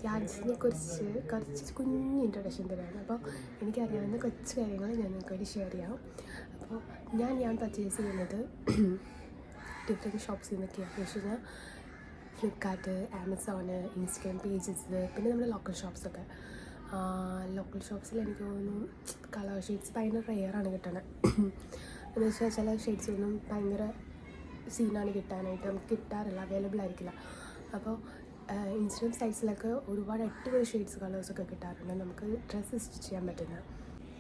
യാൻസിനെ കുറിച്ച് കുറച്ച് കുഞ്ഞ് ഇൻട്രൊഡക്ഷൻ തരാണ്. അപ്പോൾ എനിക്കറിയാവുന്ന കുറച്ച് കാര്യങ്ങൾ ഞാൻ നിങ്ങൾക്ക് വേണ്ടി ഷെയർ ചെയ്യാം. അപ്പോൾ ഞാൻ പർച്ചേസ് ചെയ്യുന്നത് ഡിഫറെൻറ്റ് ഷോപ്സിൽ നിന്നൊക്കെയാണ്. എന്ന് വെച്ച് കഴിഞ്ഞാൽ ഫ്ലിപ്കാർട്ട്, ആമസോണ്, ഇൻസ്റ്റഗ്രാം പേജസ്, പിന്നെ നമ്മുടെ ലോക്കൽ ഷോപ്സൊക്കെ. ലോക്കൽ ഷോപ്സിൽ എനിക്ക് തോന്നുന്നു കളർ ഷെയ്ഡ്സ് ഭയങ്കര റെയറാണ് കിട്ടണത്. എന്ന് വെച്ചാൽ ചില ഷെയ്ഡ്സ് ഒന്നും ഭയങ്കര സീനാണ് കിട്ടാനായിട്ട്, നമുക്ക് കിട്ടാറില്ല, അവൈലബിൾ ആയിരിക്കില്ല. അപ്പോൾ ഇൻസ്റ്റഗ്രാം സൈറ്റ്സിലൊക്കെ ഒരുപാട് അടിപൊളി ഷെയ്ഡ്സ് കളേഴ്സൊക്കെ കിട്ടാറുണ്ട്, നമുക്ക് ഡ്രസ്സ് സ്റ്റിച്ച് ചെയ്യാൻ പറ്റുന്നത്.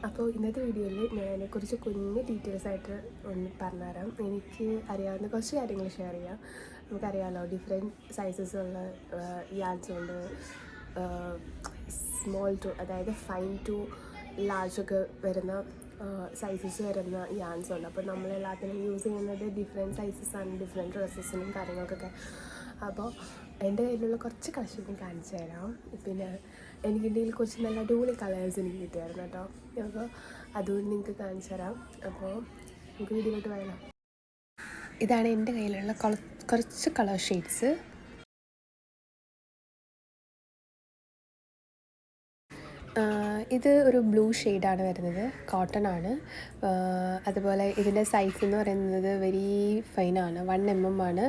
അപ്പോൾ ഇന്നത്തെ വീഡിയോയിൽ ഞാൻ അതിനെക്കുറിച്ച് കുഞ്ഞ് ഡീറ്റെയിൽസ് ആയിട്ട് ഒന്ന് പറഞ്ഞുതരാം. എനിക്ക് അറിയാവുന്ന കുറച്ച് കാര്യങ്ങൾ ഷെയർ ചെയ്യാം. നമുക്കറിയാമല്ലോ ഡിഫറെൻറ്റ് സൈസസ് ഉള്ള യാൻസ് ഉണ്ട്. സ്മോൾ ടു, അതായത് ഫൈൻ ടു ലാർജ് ഒക്കെ വരുന്ന സൈസസ് വരുന്ന യാൻസ് ഉണ്ട്. അപ്പോൾ നമ്മളെല്ലാത്തിനും യൂസ് ചെയ്യുന്നത് ഡിഫറെൻറ്റ് സൈസസാണ്, ഡിഫറെൻറ്റ് ഡ്രസ്സസിനും കാര്യങ്ങൾക്കൊക്കെ. അപ്പോൾ എൻ്റെ കയ്യിലുള്ള കുറച്ച് കളക്ഷൻ ഞാൻ കാണിച്ചു തരാം. പിന്നെ എനിക്കിൻ്റെ കുറച്ച് നല്ല അടിപൊളി കളേഴ്സ് എനിക്ക് കിട്ടിയായിരുന്നു കേട്ടോ. അപ്പോൾ അതുകൊണ്ട് നിങ്ങൾക്ക് കാണിച്ചു തരാം. അപ്പോൾ നമുക്ക് വീഡിയോയിലോട്ട് പോയാലോ. ഇതാണ് എൻ്റെ കയ്യിലുള്ള കുറച്ച് കളർ ഷെയ്ഡ്സ്. ഇത് ഒരു ബ്ലൂ ഷെയ്ഡാണ് വരുന്നത്, കോട്ടൺ ആണ്. അതുപോലെ ഇതിൻ്റെ സൈസ് എന്ന് പറയുന്നത് വെരി ഫൈനാണ്, 1 mm ആണ്.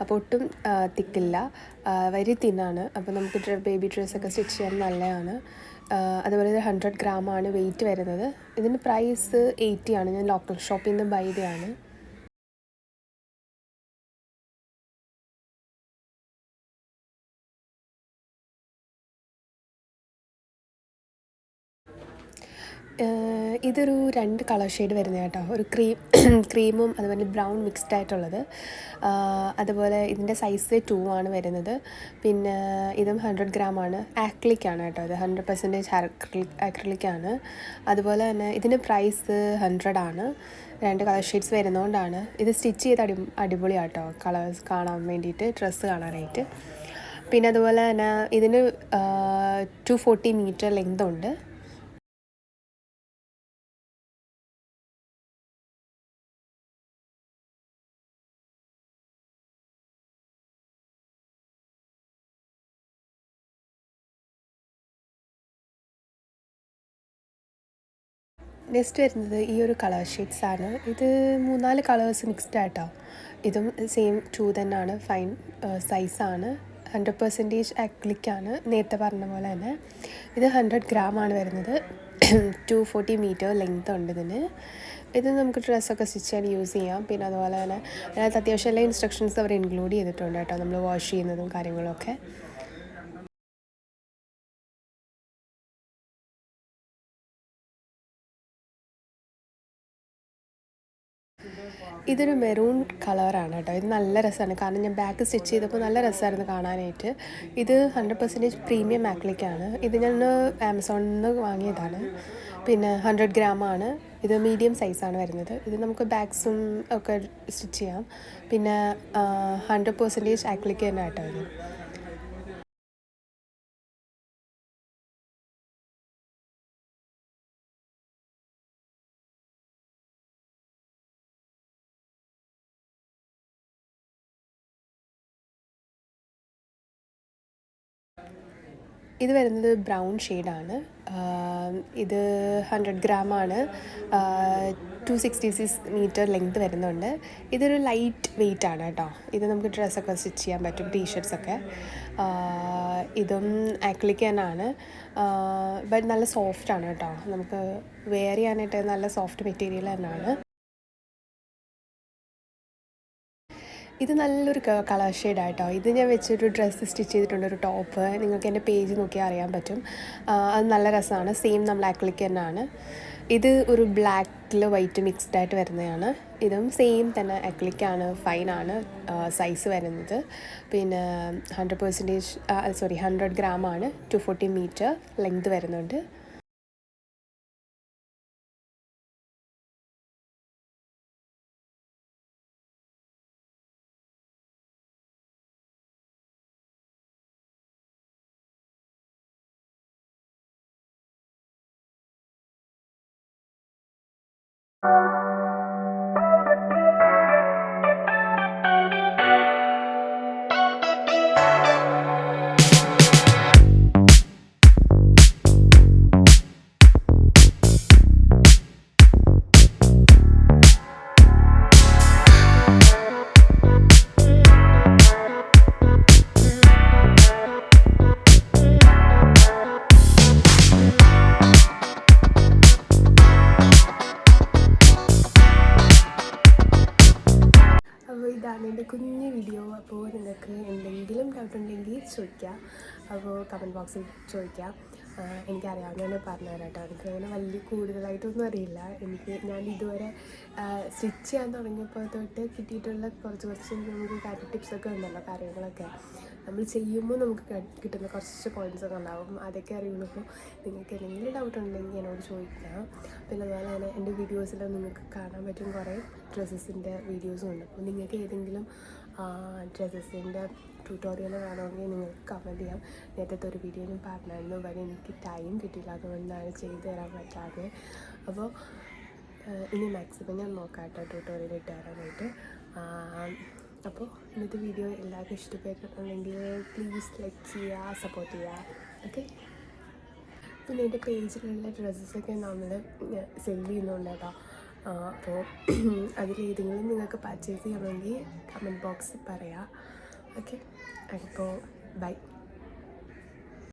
അപ്പോൾ ഒട്ടും തിക്കില്ല, വെരി തിന്നാണ്. അപ്പോൾ നമുക്ക് ബേബി ഡ്രസ്സൊക്കെ സ്റ്റിച്ച് ചെയ്യാൻ നല്ലതാണ്. അതുപോലെ ഇത് 100 gram ആണ് വെയിറ്റ് വരുന്നത്. ഇതിൻ്റെ പ്രൈസ് 80 ആണ്. ഞാൻ ലോക്കൽ ഷോപ്പിൽ നിന്ന് ബൈ ചെയ്തതാണ്. ഇതൊരു 2 കളർ ഷെയ്ഡ് വരുന്നത് കേട്ടോ. ഒരു ക്രീമും അതുപോലെ ബ്രൗൺ മിക്സ്ഡ് ആയിട്ടുള്ളത്. അതുപോലെ ഇതിൻ്റെ സൈസ് 2 ആണ് വരുന്നത്. പിന്നെ ഇതും 100 gram ആണ്. ആക്രിലിക്കാണ് കേട്ടോ, ഇത് 100% ആക്രിലിക്കാണ്. അതുപോലെ തന്നെ ഇതിൻ്റെ പ്രൈസ് 100 ആണ്. 2 കളർ ഷെയ്ഡ്സ് വരുന്നതുകൊണ്ടാണ് ഇത് സ്റ്റിച്ച് ചെയ്ത് അടിപൊളിയാണ് കേട്ടോ, കളേഴ്സ് കാണാൻ വേണ്ടിയിട്ട്, ഡ്രസ്സ് കാണാനായിട്ട്. പിന്നെ അതുപോലെ തന്നെ ഇതിന് 240 meter ലെങ്ത് ഉണ്ട്. നെക്സ്റ്റ് വരുന്നത് ഈ ഒരു കളർ ഷെയ്ഡ്സാണ്. ഇത് 3-4 കളേഴ്സ് മിക്സ്ഡ് ആയിട്ടോ. ഇതും സെയിം 2 തന്നെയാണ്, ഫൈൻ സൈസാണ്. 100% ആക്രിലിക്കാണ്, നേരത്തെ പറഞ്ഞ പോലെ തന്നെ. ഇത് 100 gram ആണ് വരുന്നത്. 240 meter ലെങ്ത് ഉണ്ട് ഇതിന്. ഇത് നമുക്ക് ഡ്രസ്സൊക്കെ സ്റ്റിച്ച് ചെയ്യാൻ യൂസ് ചെയ്യാം. പിന്നെ അതുപോലെ തന്നെ അതിനകത്ത് അത്യാവശ്യം എല്ലാ ഇൻസ്ട്രക്ഷൻസ് അവർ ഇൻക്ലൂഡ് ചെയ്തിട്ടുണ്ട് കേട്ടോ, നമ്മൾ വാഷ് ചെയ്യുന്നതും കാര്യങ്ങളൊക്കെ. ഇതൊരു മെറൂൺ കളറാണ് കേട്ടോ. ഇത് നല്ല രസമാണ്, കാരണം ഞാൻ ബാക്ക് സ്റ്റിച്ച് ചെയ്തപ്പോൾ നല്ല രസമായിരുന്നു കാണാനായിട്ട്. ഇത് 100% പ്രീമിയം ആക്രിലിക്കാണ്. ഇത് ഞാൻ ആമസോണിൽ നിന്ന് വാങ്ങിയതാണ്. പിന്നെ 100 gram ആണ്. ഇത് മീഡിയം സൈസാണ് വരുന്നത്. ഇത് നമുക്ക് ബാഗ്സും ഒക്കെ സ്റ്റിച്ച് ചെയ്യാം. പിന്നെ 100% ആക്രിലിക്ക് തന്നെ കേട്ടോ ഇത്. ഇത് വരുന്നത് ബ്രൗൺ ഷെയ്ഡാണ്. ഇത് 100 gram ആണ്. 266 meter ലെങ്ത് വരുന്നുണ്ട്. ഇതൊരു ലൈറ്റ് വെയ്റ്റ് ആണ് കേട്ടോ. ഇത് നമുക്ക് ഡ്രസ്സൊക്കെ സ്റ്റിച്ച് ചെയ്യാൻ പറ്റും, ടീഷർട്ട്സൊക്കെ. ഇതും ആക്രിലിക് തന്നെയാണ്. ബട്ട് നല്ല സോഫ്റ്റാണ് കേട്ടോ, നമുക്ക് വെയർ ചെയ്യാനായിട്ട് നല്ല സോഫ്റ്റ് മെറ്റീരിയൽ തന്നെയാണ്. ഇത് നല്ലൊരു കളർ ഷെയ്ഡായിട്ടോ. ഇത് ഞാൻ വെച്ചൊരു ഡ്രസ്സ് സ്റ്റിച്ച് ചെയ്തിട്ടുണ്ട്, ഒരു ടോപ്പ്. നിങ്ങൾക്ക് എൻ്റെ പേജ് നോക്കിയാൽ അറിയാൻ പറ്റും. അത് നല്ല രസമാണ്. സെയിം നമ്മൾ ആക്രിലിക് തന്നെയാണ്. ഇത് ഒരു ബ്ലാക്കിൽ വൈറ്റ് മിക്സ്ഡ് ആയിട്ട് വരുന്നതാണ്. ഇതും സെയിം തന്നെ ആക്രിലിക്കാണ്, ഫൈനാണ് സൈസ് വരുന്നത്. പിന്നെ 100 gram ആണ്. 240 meter ലെങ്ത് വരുന്നുണ്ട്. അപ്പോൾ ഇതാണ് എൻ്റെ കുഞ്ഞു വീഡിയോ. അപ്പോൾ നിങ്ങൾക്ക് എന്തെങ്കിലും ഡൗട്ട് ഉണ്ടെങ്കിൽ ചോദിക്കാം. അപ്പോൾ കമൻറ്റ് ബോക്സിൽ ചോദിക്കാം. എനിക്കറിയാവുന്നതന്നെ പറഞ്ഞുതരാം കേട്ടോ. എനിക്ക് അങ്ങനെ വലിയ കൂടുതലായിട്ടൊന്നും അറിയില്ല. ഞാൻ ഇതുവരെ സ്റ്റിച്ച് ചെയ്യാൻ തുടങ്ങിയപ്പോൾ തൊട്ട് കിട്ടിയിട്ടുള്ള കുറച്ച് നമുക്ക് കാര്യം ടിപ്സൊക്കെ ഉണ്ടല്ലോ, കാര്യങ്ങളൊക്കെ നമ്മൾ ചെയ്യുമ്പോൾ നമുക്ക് കിട്ടുന്ന കുറച്ച് പോയിൻറ്റ്സൊക്കെ ഉണ്ടാവും. അതൊക്കെ അറിയുള്ളൂ. അപ്പോൾ നിങ്ങൾക്ക് എന്തെങ്കിലും ഡൗട്ട് ഉണ്ടെങ്കിൽ എന്നോട് ചോദിക്കാം. പിന്നെ അതുപോലെ തന്നെ എൻ്റെ വീഡിയോസിൽ നിങ്ങൾക്ക് കാണാൻ പറ്റും കുറേ ഡ്രസ്സസിൻ്റെ വീഡിയോസും ഉണ്ട്. അപ്പോൾ നിങ്ങൾക്ക് ഏതെങ്കിലും ഡ്രസ്സസിൻ്റെ ട്യൂട്ടോറിയൽ വേണമെങ്കിൽ നിങ്ങൾക്ക് കമൻറ്റ് ചെയ്യാം. നേരത്തെ ഒരു വീഡിയോ ഞാൻ പറഞ്ഞായിരുന്നു, വരെ എനിക്ക് ടൈം കിട്ടിയില്ല, അതുകൊണ്ടാണ് ചെയ്തു തരാൻ പറ്റാതെ. അപ്പോൾ ഇനി മാക്സിമം ഞാൻ നോക്കാം കേട്ടോ ട്യൂട്ടോറിയൽ ഇട്ട് തരാനായിട്ട്. അപ്പോൾ ഇന്നത്തെ വീഡിയോ എല്ലാവർക്കും ഇഷ്ടപ്പെട്ടിട്ടുണ്ടെങ്കിൽ പ്ലീസ് ലൈക്ക് ചെയ്യുക, സപ്പോർട്ട് ചെയ്യുക. ഓക്കെ. പിന്നെ എൻ്റെ പേജിലുള്ള ഡ്രസ്സസൊക്കെ നമ്മൾ സെല് ചെയ്യുന്നുണ്ട് കേട്ടോ. അപ്പോൾ അതിലേതെങ്കിലും നിങ്ങൾക്ക് പർച്ചേസ് ചെയ്യണമെങ്കിൽ കമൻറ്റ് ബോക്സിൽ പറയാം. ഓക്കെ. അപ്പോൾ ബൈ.